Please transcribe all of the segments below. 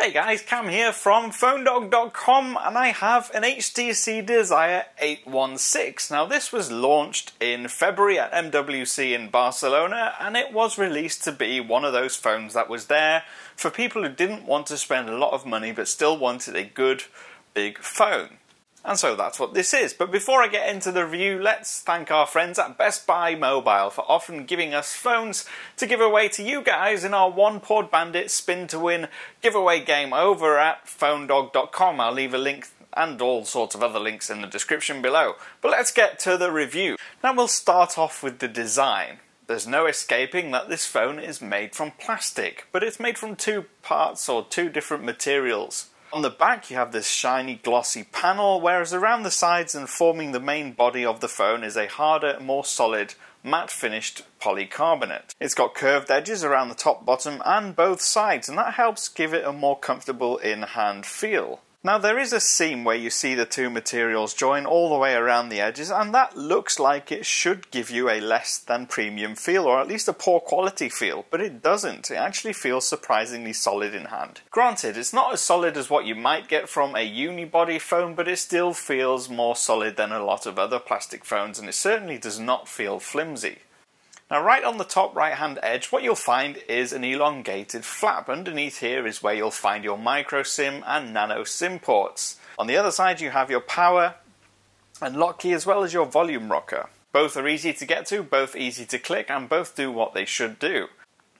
Hey guys, Cam here from PhoneDog.com, and I have an HTC Desire 816. Now this was launched in February at MWC in Barcelona, and it was released to be one of those phones that was there for people who didn't want to spend a lot of money but still wanted a good big phone. And so that's what this is. But before I get into the review, let's thank our friends at Best Buy Mobile for often giving us phones to give away to you guys in our One Port Bandit Spin to Win giveaway game over at PhoneDog.com. I'll leave a link and all sorts of other links in the description below. But let's get to the review. Now we'll start off with the design. There's no escaping that this phone is made from plastic, but it's made from two parts or two different materials. On the back you have this shiny glossy panel, whereas around the sides and forming the main body of the phone is a harder, more solid, matte finished polycarbonate. It's got curved edges around the top, bottom and both sides, and that helps give it a more comfortable in-hand feel. Now there is a seam where you see the two materials join all the way around the edges, and that looks like it should give you a less than premium feel, or at least a poor quality feel, but it doesn't. It actually feels surprisingly solid in hand. Granted, it's not as solid as what you might get from a unibody phone, but it still feels more solid than a lot of other plastic phones, and it certainly does not feel flimsy. Now right on the top right hand edge, what you'll find is an elongated flap. Underneath here is where you'll find your micro SIM and nano SIM ports. On the other side you have your power and lock key, as well as your volume rocker. Both are easy to get to, both easy to click, and both do what they should do.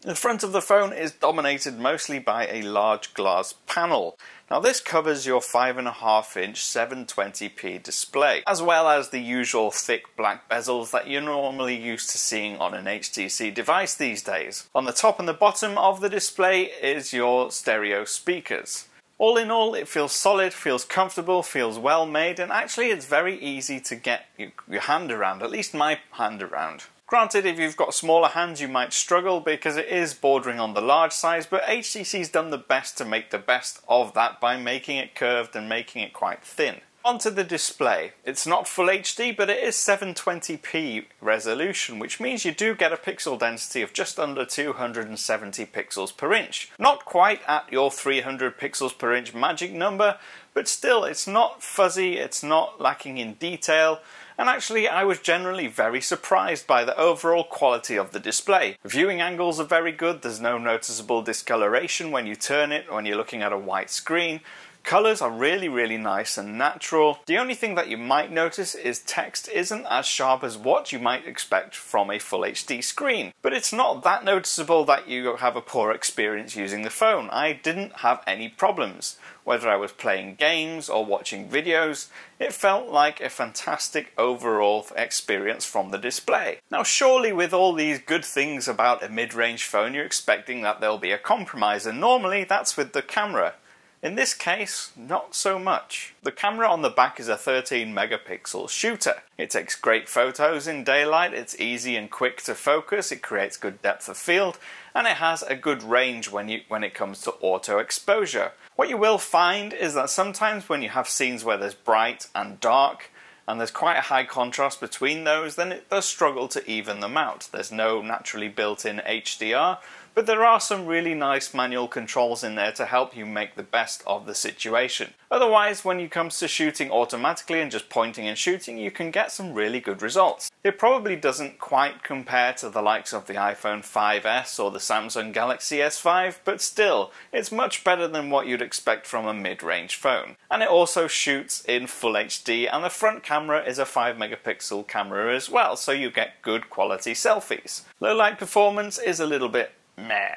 The front of the phone is dominated mostly by a large glass panel. Now this covers your 5.5 inch 720p display, as well as the usual thick black bezels that you're normally used to seeing on an HTC device these days. On the top and the bottom of the display is your stereo speakers. All in all, it feels solid, feels comfortable, feels well made, and actually it's very easy to get your hand around, at least my hand around. Granted, if you've got smaller hands you might struggle because it is bordering on the large size, but HTC's done the best to make the best of that by making it curved and making it quite thin. Onto the display. It's not full HD, but it is 720p resolution, which means you do get a pixel density of just under 270 pixels per inch. Not quite at your 300 pixels per inch magic number, but still it's not fuzzy, it's not lacking in detail. And actually I was generally very surprised by the overall quality of the display. Viewing angles are very good, there's no noticeable discoloration when you turn it when you're looking at a white screen. Colours are really nice and natural. The only thing that you might notice is text isn't as sharp as what you might expect from a full HD screen. But it's not that noticeable that you have a poor experience using the phone. I didn't have any problems. Whether I was playing games or watching videos, it felt like a fantastic overall experience from the display. Now surely with all these good things about a mid-range phone you're expecting that there'll be a compromise, and normally that's with the camera. In this case, not so much. The camera on the back is a 13 megapixel shooter. It takes great photos in daylight, it's easy and quick to focus, it creates good depth of field, and it has a good range when it comes to auto exposure. What you will find is that sometimes when you have scenes where there's bright and dark, and there's quite a high contrast between those, then it does struggle to even them out. There's no naturally built-in HDR, but there are some really nice manual controls in there to help you make the best of the situation. Otherwise, when it comes to shooting automatically and just pointing and shooting, you can get some really good results. It probably doesn't quite compare to the likes of the iPhone 5S or the Samsung Galaxy S5, but still, it's much better than what you'd expect from a mid-range phone. And it also shoots in full HD, and the front camera is a 5 megapixel camera as well, so you get good quality selfies. Low light performance is a little bit meh.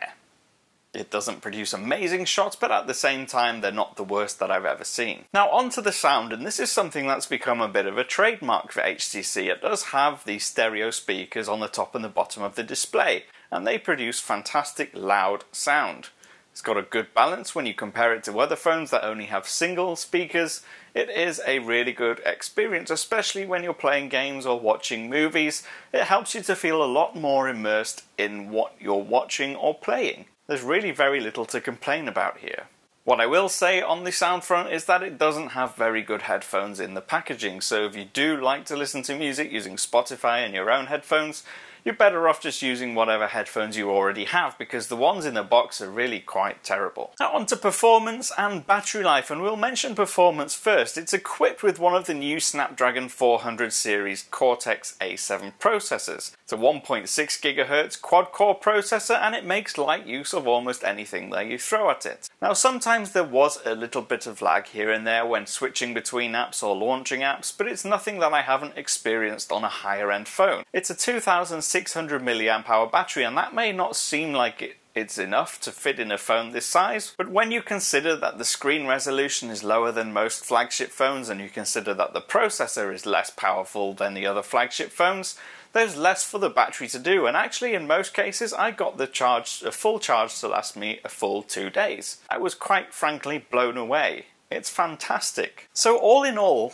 It doesn't produce amazing shots, but at the same time they're not the worst that I've ever seen. Now onto the sound, and this is something that's become a bit of a trademark for HTC. It does have these stereo speakers on the top and the bottom of the display, and they produce fantastic loud sound. It's got a good balance when you compare it to other phones that only have single speakers. It is a really good experience, especially when you're playing games or watching movies. It helps you to feel a lot more immersed in what you're watching or playing. There's really very little to complain about here. What I will say on the sound front is that it doesn't have very good headphones in the packaging, so if you do like to listen to music using Spotify and your own headphones, you're better off just using whatever headphones you already have, because the ones in the box are really quite terrible. Now on to performance and battery life, and we'll mention performance first. It's equipped with one of the new Snapdragon 400 series Cortex-A7 processors. It's a 1.6 GHz quad-core processor, and it makes light use of almost anything that you throw at it. Now sometimes there was a little bit of lag here and there when switching between apps or launching apps, but it's nothing that I haven't experienced on a higher end phone. It's a 2600 mAh battery, and that may not seem like it's enough to fit in a phone this size, but when you consider that the screen resolution is lower than most flagship phones, and you consider that the processor is less powerful than the other flagship phones, there's less for the battery to do, and actually in most cases I got a full charge to last me a full 2 days. I was quite frankly blown away. It's fantastic. So all in all,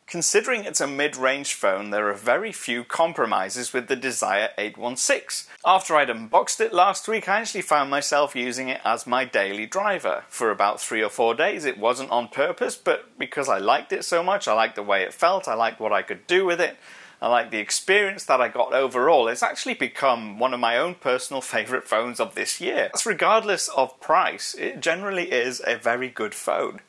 considering it's a mid-range phone, there are very few compromises with the Desire 816. After I'd unboxed it last week, I actually found myself using it as my daily driver for about 3 or 4 days. It wasn't on purpose, but because I liked it so much, I liked the way it felt, I liked what I could do with it, I like the experience that I got overall. It's actually become one of my own personal favourite phones of this year. That's regardless of price. It generally is a very good phone.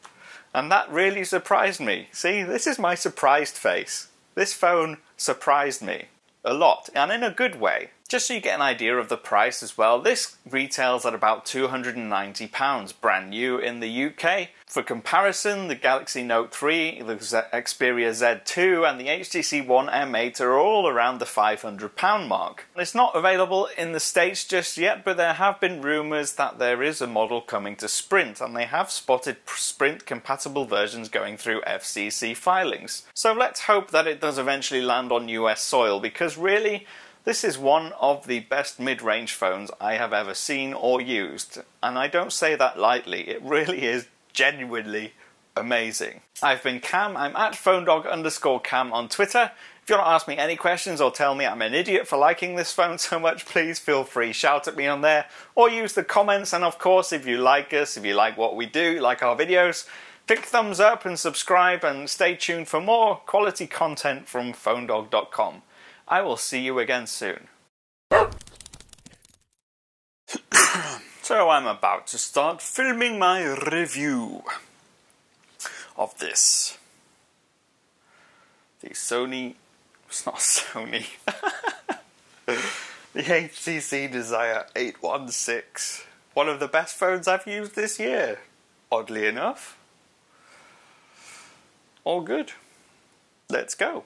And that really surprised me. See, this is my surprised face. This phone surprised me a lot, and in a good way. Just so you get an idea of the price as well, this retails at about £290, brand new in the UK. For comparison, the Galaxy Note 3, the Xperia Z2 and the HTC One M8 are all around the £500 mark. It's not available in the States just yet, but there have been rumours that there is a model coming to Sprint, and they have spotted Sprint-compatible versions going through FCC filings. So let's hope that it does eventually land on US soil, because really, this is one of the best mid-range phones I have ever seen or used, and I don't say that lightly. It really is genuinely amazing. I've been Cam. I'm at phonedog_Cam on Twitter. If you want to ask me any questions or tell me I'm an idiot for liking this phone so much, please feel free, shout at me on there, or use the comments. And of course, if you like us, if you like what we do, like our videos, click thumbs up and subscribe, and stay tuned for more quality content from phonedog.com. I will see you again soon. So I'm about to start filming my review of this. The Sony... It's not Sony. The HTC Desire 816. One of the best phones I've used this year. Oddly enough. All good. Let's go.